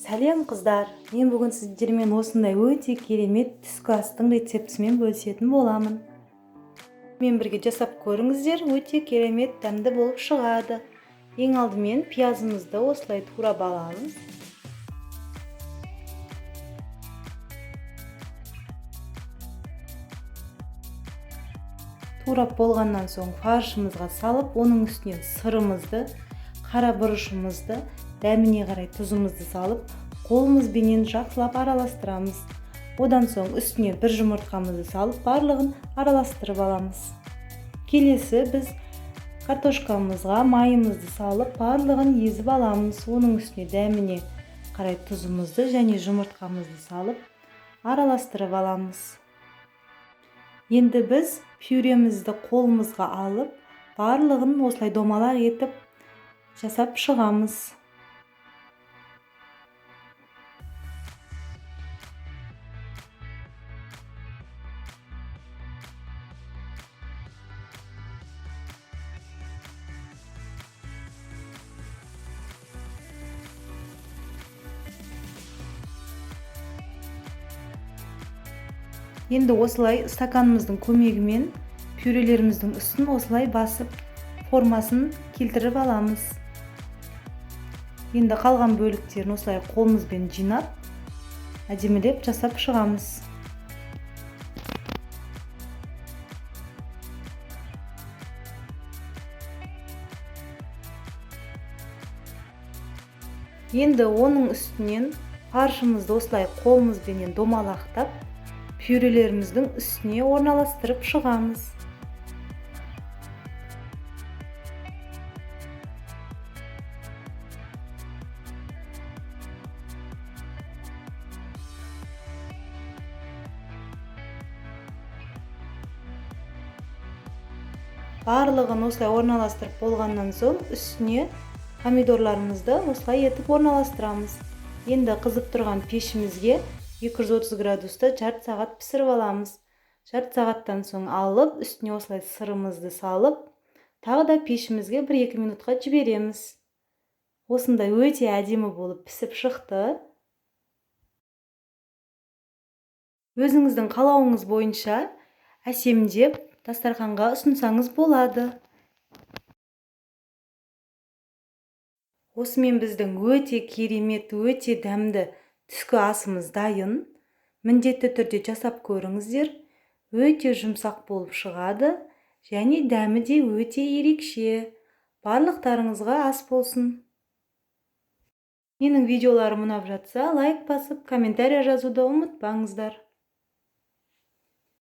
Сәлем қыздар, мен бүгін сіздермен осындай өте керемет түскі астың рецептісімен бөлісетін боламын. Мен бірге жасап көріңіздер, өте керемет дәмді болып шығады. Ең алдымен пиязымызды осылай турап аламыз. Турап болғаннан соң фаршымызға салып, оның үстіне сырымызды, қара бұрышымызды, дәміне қарай тұзымызды салып, қолымызбенен жақсылап араластырамыз. Одан соң үстіне бір жұмыртқамызды салып, барлығын араластырып аламыз. Келесі біз картошкамызға майымызды салып, барлығын езіп аламыз. Оның үстіне дәміне қарай тұзымызды және жұмыртқамызды салып, араластырып аламыз. Енді біз пюремізді қолымызға алып, барлығын осылай домалақ етіп жасап шығамыз. Енді осылай стаканымыздың көмегімен пюрелеріміздің үстін осылай басып, формасын келтіріп аламыз. Енді қалған бөліктерін осылай қолымызбен жинап, әдемілеп жасап шығамыз. Енді оның үстінен фаршымызды осылай қолымызбен домалақтап, пюрелеріміздің үстіне орналастырып шығамыз. Барлығын осылай орналастырып болғаннан соң үстіне помидорларымызды осылай етіп орналастырамыз. Енді қызып тұрған пешімізге 230 градуста жарты сағат пісіріп аламыз. Жарты сағаттан соң алып, үстіне осылай сырымызды салып, тағы да пешімізге 1-2 минутқа жібереміз. Осындай өте әдемі болып пісіп шықты. Өзіңіздің қалауыңыз бойынша әсемдеп дастарханға ұсынсаңыз болады. Осымен біздің өте керемет, өте дәмді түскі асымыз дайын. Міндетті түрде жасап көріңіздер. Өте жұмсақ болып шығады және дәмі де өте ерекше. Барлықтарыңызға ас болсын. Менің видеоларым ұнап жатса, лайк басып, комментария жазуды ұмытпаңыздар.